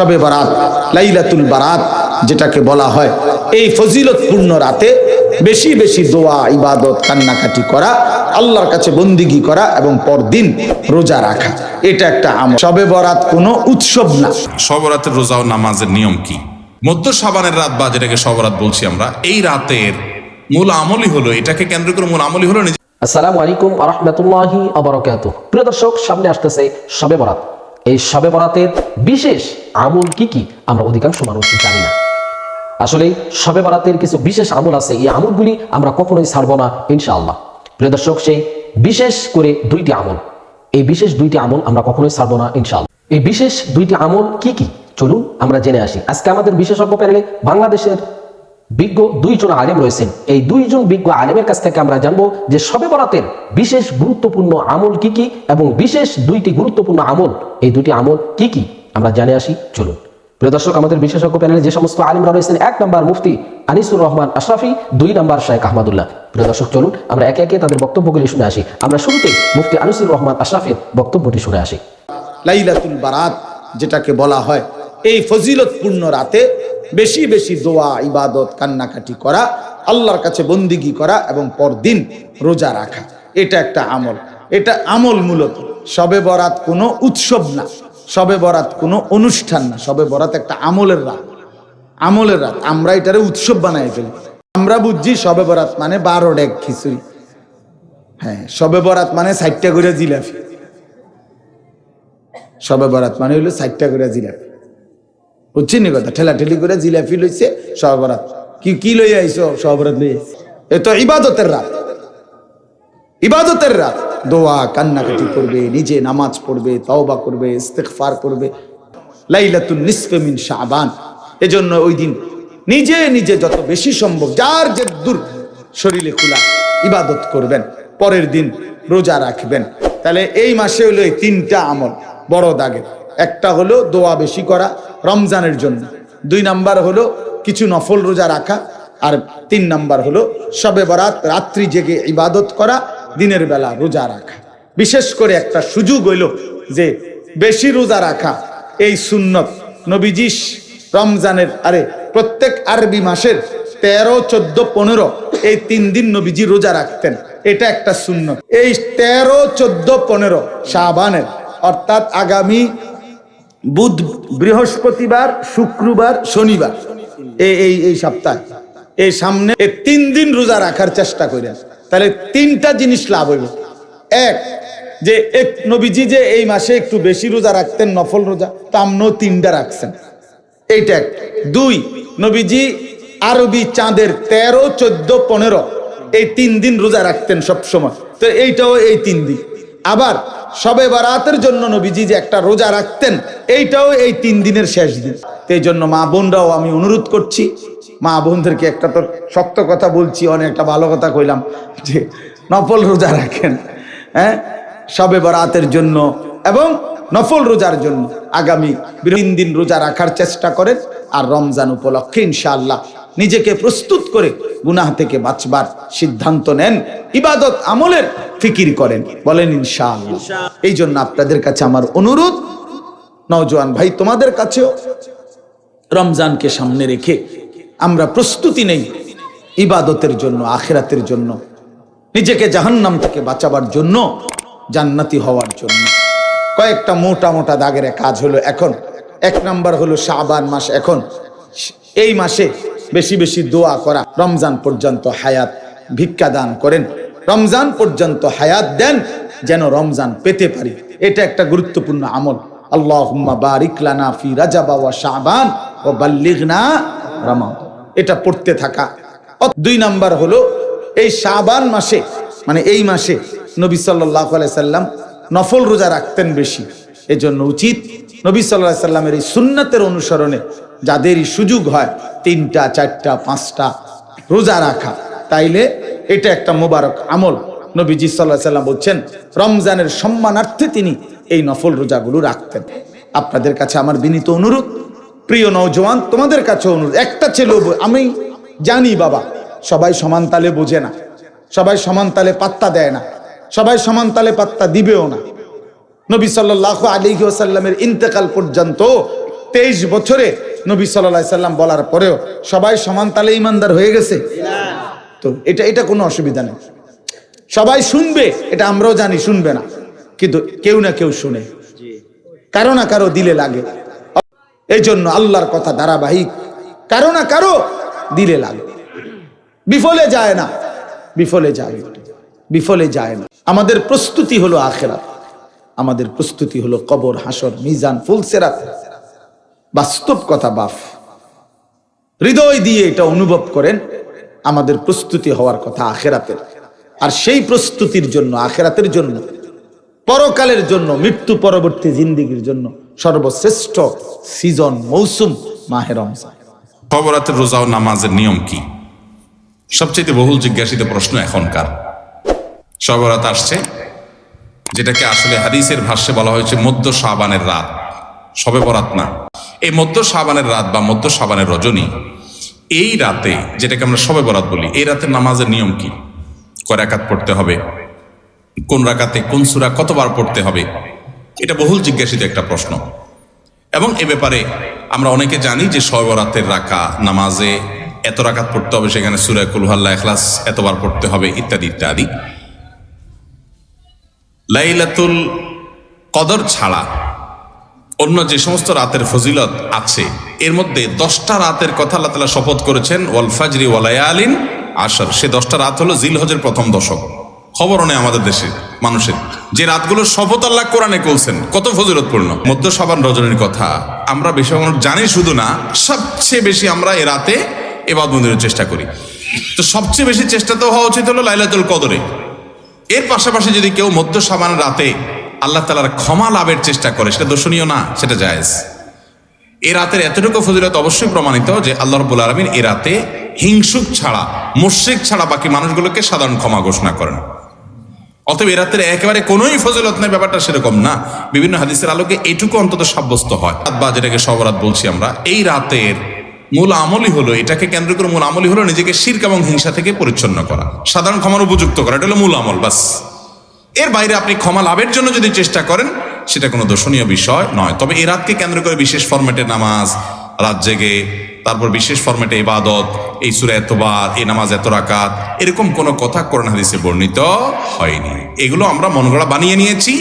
শবে বারাত, লাইলাতুল বারাত যেটাকে বলা হয়, এই ফজিলতপূর্ণ রাতে বেশি বেশি দোয়া, ইবাদত, কান্নাকাটি করা, আল্লাহর কাছে বন্দিগি করা এবং পরদিন রোজা রাখা, এটা একটা আমল। শবে বরাত কোনো উৎসব না। শবে বরাতের রোজা ও নামাজের নিয়ম কি? মধ্য শাবানের রাত বা যেটাকে শবে বরাত বলছি আমরা, এই রাতের মূল আমলই হলো, এটাকে কেন্দ্র করে মূল আমলই হলো আসসালামু আলাইকুম ওয়া রাহমাতুল্লাহি ওয়া বারাকাতুহু। প্রিয় দর্শক, সামনে আসতেছে শবে বরাত। এই শবে বরাতের বিশেষ আমল কি কি আমরা অধিকাংশ মানুষ জানি না। আসলে শবে বরাতের কিছু বিশেষ আমল আছে, এই আমলগুলি আমরা কখনোই ছাড়বো না ইনশাআল্লাহ। প্রিয় দর্শক, সেই বিশেষ করে দুইটি আমল, এই বিশেষ দুইটি আমল আমরা কখনোই ছাড়বো না ইনশাআল্লাহ। এই বিশেষ দুইটি আমল কি কি চলুন আমরা জেনে আসি। আজকে আমাদের বিশেষজ্ঞ প্যানেলে বাংলাদেশের বিজ্ঞ দুইজন আলেম রয়েছেন। এই দুইজন বিজ্ঞ আলেমের কাছ থেকে আমরা জানবো যে শবে বরাতের বিশেষ গুরুত্বপূর্ণ আমল কি কি এবং বিশেষ দুইটি গুরুত্বপূর্ণ আমল, এই দুটি আমল কি কি আমরা জেনে আসি। চলুন প্রিয় দর্শক, আমাদের বিশেষজ্ঞ প্যানেলে যে সমস্ত আলেমরা রয়েছেন, 1 নম্বর মুফতি আনিসুর রহমান আশরাফি, 2 নম্বর শেখ আহমদুল্লাহ। প্রিয় দর্শক, চলুন আমরা একে একে তাদের বক্তব্যগুলি শুনে আসি। আমরা শুরুতেই মুফতি আনিসুর রহমান আশরাফের বক্তব্যটি শুনে আসি। লাইলাতুল বারাত যেটাকে বলা হয়, এই ফজিলতপূর্ণ রাতে বেশি বেশি দোয়া, ইবাদত, কান্নাকাটি করা, আল্লাহর কাছে বন্দিগি করা এবং পরদিন রোজা রাখা, এটা একটা আমল। এটা আমল মূলত। শবে বরাত কোনো উৎসব না, শবে বরাত কোনো অনুষ্ঠান না, শবে বরাত একটা আমলের রাত। আমলের রাত। আমরা এটারে উৎসব বানাই ফেলি। আমরা বুঝছি শবে বরাত মানে 12 ডেক খিচুড়ি। হ্যাঁ, শবে বরাত মানে 60টা করে জিলাপি। শবে বরাত মানে হইলো 60টা করে জিলাপি। বুঝছেন নি কথা? ঠেলাঠেলি করে জিলাপি লইছে শবে বরাত। কি লই আইছো? শবে বরাত লই আইছো। এ তো ইবাদতের রাত, ইবাদতের রাত। দোয়া, কান্নাকাটি করবে, নিজে নামাজ পড়বে, তওবা করবে, ইস্তিগফার করবে। লাইলাতুন নিসফে মিন শাবান। এজন্য ওই দিন নিজে নিজে যত বেশি সম্ভব যার যে দূর শরীরে খোলা ইবাদত করবেন, পরের দিন রোজা রাখবেন। তাহলে এই মাসে হলো এই 3টা আমল বড় দাগের। একটা হলো দোয়া বেশি করা রমজানের জন্য, 2 নাম্বার হলো কিছু নফল রোজা রাখা, আর 3 নাম্বার হলো শবে বরাত রাত্রি জেগে ইবাদত করা, দিনের বেলা রোজা রাখা। বিশেষ করে একটা সুযোগ হইল যে বেশি রোজা রাখা, এই সুন্নত নবীজি রমজানের প্রত্যেক আরবি মাসের 13, 14, 15 এই 3 দিন নবীজি রোজা রাখতেন। এটা একটা সুন্নত। এই 13, 14, 15 শাবানের, অর্থাৎ আগামী বুধ, বৃহস্পতিবার, শুক্রবার, শনিবার, এই সপ্তাহ, এই সামনে এই 3 দিন রোজা রাখার চেষ্টা করেন। তাহলে 3টা জিনিস লাভ হইল। এক, যে এক নবীজি যে এই মাসে একটু বেশি রোজা রাখতেন, নফল রোজা, তো আমরাও 3টা রাখছেন, এইটা এক। 2, নবীজি আরবি চাঁদের 13, 14, 15 এই 3 দিন রোজা রাখতেন সব সময়, তো এইটাও এই 3 দিন। আবার শবে বরাতের জন্য নবীজি যে একটা রোজা রাখতেন, এইটাও এই 3 দিনের শেষ দিন। তো এই জন্য মা বোনরাও আমি অনুরোধ করছি, মা বোনদেরকে একটা তো শক্ত কথা বলছি, অনেকটা ভালো কথা কইলাম, যে নফল রোজা রাখেন, হ্যাঁ, শবে বরাতের জন্য এবং নফল রোজার জন্য আগামী 3 দিন রোজা রাখার চেষ্টা করেন। আর রমজান উপলক্ষে ইনশাআল্লাহ নিজেকে প্রস্তুত করে গুনাহ থেকে বাঁচবার সিদ্ধান্ত নেন, ইবাদত আমলের ফিকির করেন, বলেন ইনশাআল্লাহ। এই জন্য আপনাদের কাছে আমার অনুরোধ, নওজোয়ান ভাই তোমাদের কাছেও, রমজানকে সামনে রেখে আমরা প্রস্তুতি নেই ইবাদতের জন্য, আখিরাতের জন্য, নিজেকে জাহান্নাম থেকে বাঁচাবার জন্য, জান্নাতি হওয়ার জন্য। কয়েকটা মোটা মোটা দাগের কাজ হলো এখন। 1 নাম্বার হলো শাবান মাস। এখন এই মাসে বেশি বেশি দোয়া করা, রমজান পর্যন্ত হায়াত ভিক্ষা দান করেন, রমজান পর্যন্ত হায়াত দেন যেন রমজান পেতে পারি। এটা একটা গুরুত্বপূর্ণ আমল। আল্লাহুম্মা বারিক লানা ফি রাজাব ওয়া শাবান ওয়া বাল্লিগনা রমাদান, এটা পড়তে থাকা। 2 নাম্বার হলো এই শাবান মাসে, মানে এই মাসে নবী সাল্লাল্লাহু আলাইহি সাল্লাম নফল রোজা রাখতেন বেশি। এজন্য উচিত নবী সাল্লাল্লাহু আলাইহি সাল্লামের এই সুন্নাতের অনুসরণে যাদেরই সুযোগ হয় 3টা, 4টা, 5টা রোজা রাখা, তাইলে এটা একটা মোবারক আমল। নবীজি সাল্লাল্লাহু আলাইহি সাল্লাম বলছেন রমজানের সম্মানার্থে তিনি এই নফল রোজাগুলো রাখতেন। আপনাদের কাছে আমার বিনীত অনুরোধ, প্রিয় নওজোয়ান তোমাদের কাছে অনুরোধ, একটা ছেলে, আমি জানি বাবা সবাই সমান তালে বোঝে না, সবাই সমান তালে পাত্তা দেয় না, সবাই সমান তালে পাত্তা দিবেও না। নবী সাল্লাল্লাহু আলাইহি ওয়াসাল্লামের ইন্তেকাল পর্যন্ত 23 বছরে নবী সাল্লাল্লাহু আলাইহি সাল্লাম বলার পরেও সবাই সমান তালে ইমানদার হয়ে গেছে? তো এটা কোনো অসুবিধা নেই, সবাই শুনবে, এটা আমরাও জানি শুনবে না, কিন্তু কেউ না কেউ শুনে, কারো না কারো দিলে লাগে। এই জন্য আল্লাহর কথা ধারাবাহিক, কারো না কারো দিলে লাগে, বিফলে যায় না, বিফলে যায় না। আমাদের প্রস্তুতি হলো আখিরাত, আমাদের প্রস্তুতি হলো কবর, হাসর, মিজান, ফুলসিরাত। বাস্তব কথা বাপ, হৃদয় দিয়ে এটা অনুভব করেন, আমাদের প্রস্তুতি হওয়ার কথা আখিরাতের। আর সেই প্রস্তুতির জন্য, আখিরাতের জন্য, পরকালের জন্য, মৃত্যু পরবর্তী জিন্দেগির জন্য সর্বশ্রেষ্ঠ সিজন, মৌসুম মাহে রমজান। শবে বরাতের রোজা ও নামাজের নিয়ম কি? সবচেয়ে বহুল জিজ্ঞাসিত প্রশ্ন এখনকার। শবে বরাত আসছে, যেটাকে আসলে হাদিসের ভাষ্যে বলা হয়েছে মধ্য শাবানের রাত, শবে বরাত না। এই মধ্য শাবানের রাত বা মধ্য শাবানের রজনী, এই রাতে যেটাকে আমরা শবে বরাত বলি, এই রাতের নামাজের নিয়ম কি? কয় রাকাত পড়তে হবে, কোন রাকাতে কোন সূরা কতবার পড়তে হবে, এটা বহুল জিজ্ঞাসিত একটা প্রশ্ন। এবং এ ব্যাপারে আমরা অনেকে জানি যে শবে বরাতের নামাজে এত রাকাত পড়তে হবে, সেখানে সূরা কুল হুয়াল্লাহ, ইখলাস এতবার পড়তে হবে, ইত্যাদি ইত্যাদি। লাইলাতুল কদর ছাড়া অন্য যে সমস্ত রাতের ফজিলত আছে, এর মধ্যে 10টা রাতের কথা আল্লাহ তাআলা শপথ করেছেন, ওয়াল ফাজরি ওয়া লায়ালিন আশর। সে 10টা রাত হলো জিলহজের প্রথম দশক। খবরও নেই আমাদের দেশে মানুষের, যে রাতগুলোর শপথ আল্লাহ কোরআনে করছেন, কত ফজিলতপূর্ণ। মধ্য শাবান রজনীর কথা আমরা বেশি মানুষ জানি শুধু না, সবচেয়ে বেশি আমরা এ রাতে ইবাদত বন্দেগীর চেষ্টা করি। তো সবচেয়ে বেশি চেষ্টা তো হওয়া উচিত হলো লাইলাতুল কদরে। এর পাশাপাশি যদি কেউ মধ্য শাবান রাতে আল্লাহ তাআলার ক্ষমা লাভের চেষ্টা করে, সেটা দর্শনীয় না, সেটা জায়েজ। এ রাতের এতটুকু ফজিলত অবশ্যই প্রমাণিত যে আল্লাহ রাব্বুল আলামিন এ রাতে হিংসুক ছাড়া, মুশরিক ছাড়া বাকি মানুষগুলোকে সাধারণ ক্ষমা ঘোষণা করেন। অতএব এ রাতের একেবারে কোনোই ফজিলত নেই, ব্যাপারটা সেরকম না। বিভিন্ন হাদিসের আলোকে এটুকু অন্তত সাব্যস্ত হয়, বা যেটাকে শবে বরাত বলছি আমরা, এই রাতের মূল আমলই হলো, এটাকে কেন্দ্র করে মূল আমলই হলো নিজেকে শিরক এবং হিংসা থেকে পরিচ্ছন্ন করা, সাধারণ ক্ষমার উপযুক্ত করা। এটা হলো মূল আমল, বাস। এর বাইরে আপনি ক্ষমা লাভের জন্য যদি চেষ্টা করেন, সেটা কোনো দর্শনীয় বিষয় নয়। তবে এই রাতকে কেন্দ্র করে বিশেষ ফরম্যাটে নামাজ, রাত জেগে, তারপর বিশেষ ফরম্যাটে ইবাদত, এই সূরা এতবার, এই নামাজ এত রাকাত, এরকম কোনো কথা কোরআন হাদিসে বর্ণিত হয়নি। এগুলো আমরা মন গড়া বানিয়ে নিয়েছি।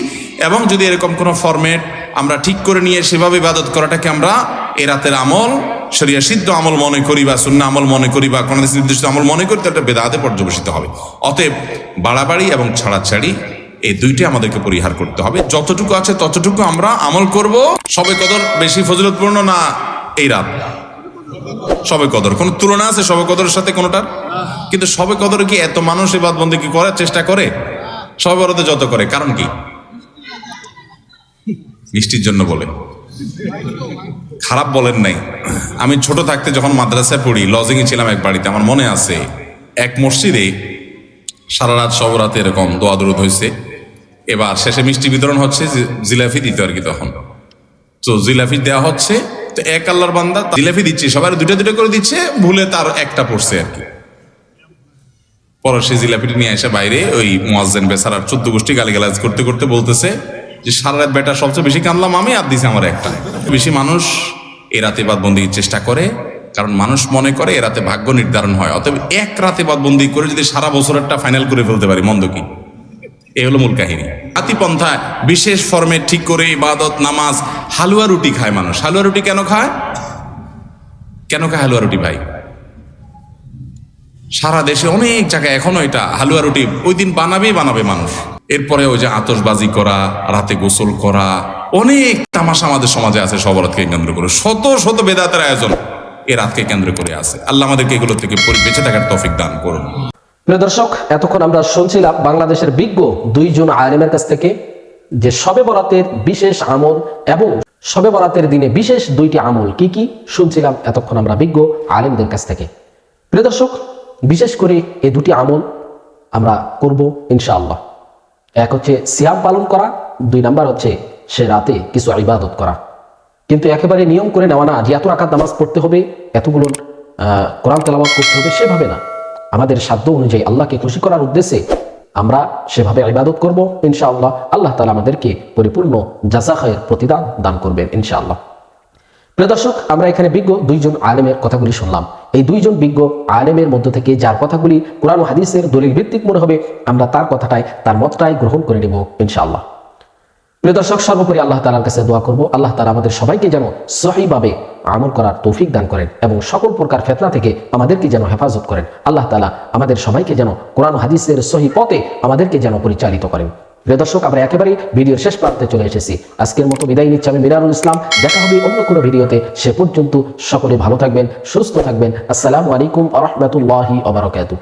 এবং যদি এরকম কোনো ফরম্যাট আমরা ঠিক করে নিয়ে সেভাবে ইবাদত করাটাকে আমরা এই রাতের আমল, শরিয়া সিদ্ধ আমল মনে করি, বা সুন্নাহ আমল মনে করি, বা কোন নির্দিষ্ট আমল মনে করি, তাহলে বেদাতে পর্যবেসিত হবে। অতএব বাড়াবাড়ি এবং ছাড়াছাড়ি এই দুইটি আমাদেরকে পরিহার করতে হবে। যতটুকু আছে ততটুকু আমরা আমল করব। শবে কদর বেশি ফজিলতপূর্ণ না এই রাত? শবে কদর কোনো তুলনা আছে শবে কদরের সাথে কোনোটার? কিন্তু শবে কদরে কি এত মানুষ ইবাদত বন্দেগী করার চেষ্টা করে শবে বরাতে যত করে? কারণ কি? মিষ্টির জন্য বলে, খারাপ বলেন নাই। আমি ছোট থাকতে যখন মাদ্রাসায় পড়ি, লজিংয়ে ছিলাম এক বাড়িতে, আমার মনে আছে এক মসজিদে সারা রাত শবে বরাতে এরকম দোয়া দরুদ হয়েছে। এবার শেষে মিষ্টি বিতরণ হচ্ছে, জিলাপি দিতে আর কি, তখন তো জিলাপি দেওয়া হচ্ছে। তো এক আল্লাহর বান্দা জিলাপি দিচ্ছে, সবাই দুটা দুটা করে দিচ্ছে, ভুলে তার একটা পড়ছে আর কি। পরে সে জিলাপিটি নিয়ে এসে বাইরে ওই মুয়াজ্জিন বেচারার 14 গোষ্ঠী গালিগালাজ করতে করতে বলতেছে যে সারা রাত বেটা সবচেয়ে বেশি কানলাম আমি, আর দিছে আমার একটা। বেশি মানুষ এ রাতে ইবাদত বন্দেগীর চেষ্টা করে, কারণ মানুষ মনে করে এ রাতে ভাগ্য নির্ধারণ হয়। অতএব এক রাতে ইবাদত বন্দেগী করে যদি সারা বছরেরটা ফাইনাল করে ফেলতে পারি, মন্দ কি? এই হলো মূল কাহিনী। জাতিপন্থায় বিশেষ ফরম্যাট ঠিক করে ইবাদত, নামাজ, হালুয়া রুটি খায় মানুষ। হালুয়া রুটি কেন খায়? কেন খায় হালুয়া রুটি ভাই? সারা দেশে অনেক জায়গায় এখনো এটা হালুয়া রুটি ওই দিন বানাবে মানুষ। এরপরে ওই যে আতশবাজি করা, রাতে গোসল করা, অনেক তামাশা আমাদের সমাজে আছে শবে বরাতকে কেন্দ্র করে। শত শত বেদাতের আয়োজন এ রাতকে কেন্দ্র করে আছে। আল্লাহ আমাদেরকে এগুলো থেকে বেঁচে থাকার তৌফিক দান করুন। প্রিয় দর্শক, এতক্ষণ আমরা শুনছিলাম বাংলাদেশের বিজ্ঞ 2 জন আলেমের কাছ থেকে যে শবে বরাতের বিশেষ আমল এবং শবে বরাতের দিনে বিশেষ 2টি আমল কি কি শুনছিলাম এতক্ষণ আমরা বিজ্ঞ আলেমদের কাছ থেকে। প্রিয় দর্শক, বিশেষ করে এই 2টি আমল আমরা করব ইনশাআল্লাহ। এক হচ্ছে সিয়াম পালন করা, 2 নাম্বার হচ্ছে সে রাতে কিছু ইবাদত করা। কিন্তু একেবারে নিয়ম করে নেওয়া না যে এত রাকাত নামাজ পড়তে হবে, এতগুলো কোরআন তেলাওয়াত করতে হবে, সেভাবে না। আমাদের সাধ্য অনুযায়ী আল্লাহকে খুশি করার উদ্দেশ্যে আমরা সেভাবে ইবাদত করব ইনশাআল্লাহ। আল্লাহ তাআলা আমাদেরকে পরিপূর্ণ জাযা খায়ের প্রতিদান দান করবেন ইনশাআল্লাহ। প্রিয় দর্শক, আমরা এখানে বিজ্ঞ দুইজন আলেমের কথাগুলি শুনলাম। এই দুইজন বিজ্ঞ আলেমের মধ্য থেকে যার কথাগুলি কোরআন ও হাদিসের দলিল ভিত্তিক মনে হবে, আমরা তার কথাটাই, তার মতটাই গ্রহণ করে নেব ইনশাআল্লাহ। প্রিয় দর্শক, সর্বোপরি আল্লাহ তাআলার কাছে দোয়া করব, আল্লাহ তাআলা আমাদের সবাইকে যেন সহিভাবে আমল করার তৌফিক দান করেন এবং সকল প্রকার ফিতনা থেকে আমাদেরকে যেন হেফাজত করেন। আল্লাহ তাআলা আমাদের সবাইকে যেন কোরআন ও হাদিসের সহি পথে আমাদেরকে যেন পরিচালিত করেন। প্রিয় দর্শক, আমরা একেবারে ভিডিওর শেষ প্রান্তে চলে এসেছি। আজকের মতো বিদায় নিচ্ছি আমি মিরানুল ইসলাম। দেখা হবে অন্য কোনো ভিডিওতে। সে পর্যন্ত সকলে ভালো থাকবেন, সুস্থ থাকবেন। আসসালামু আলাইকুম ওয়া রাহমাতুল্লাহি ওয়া বারাকাতুহু।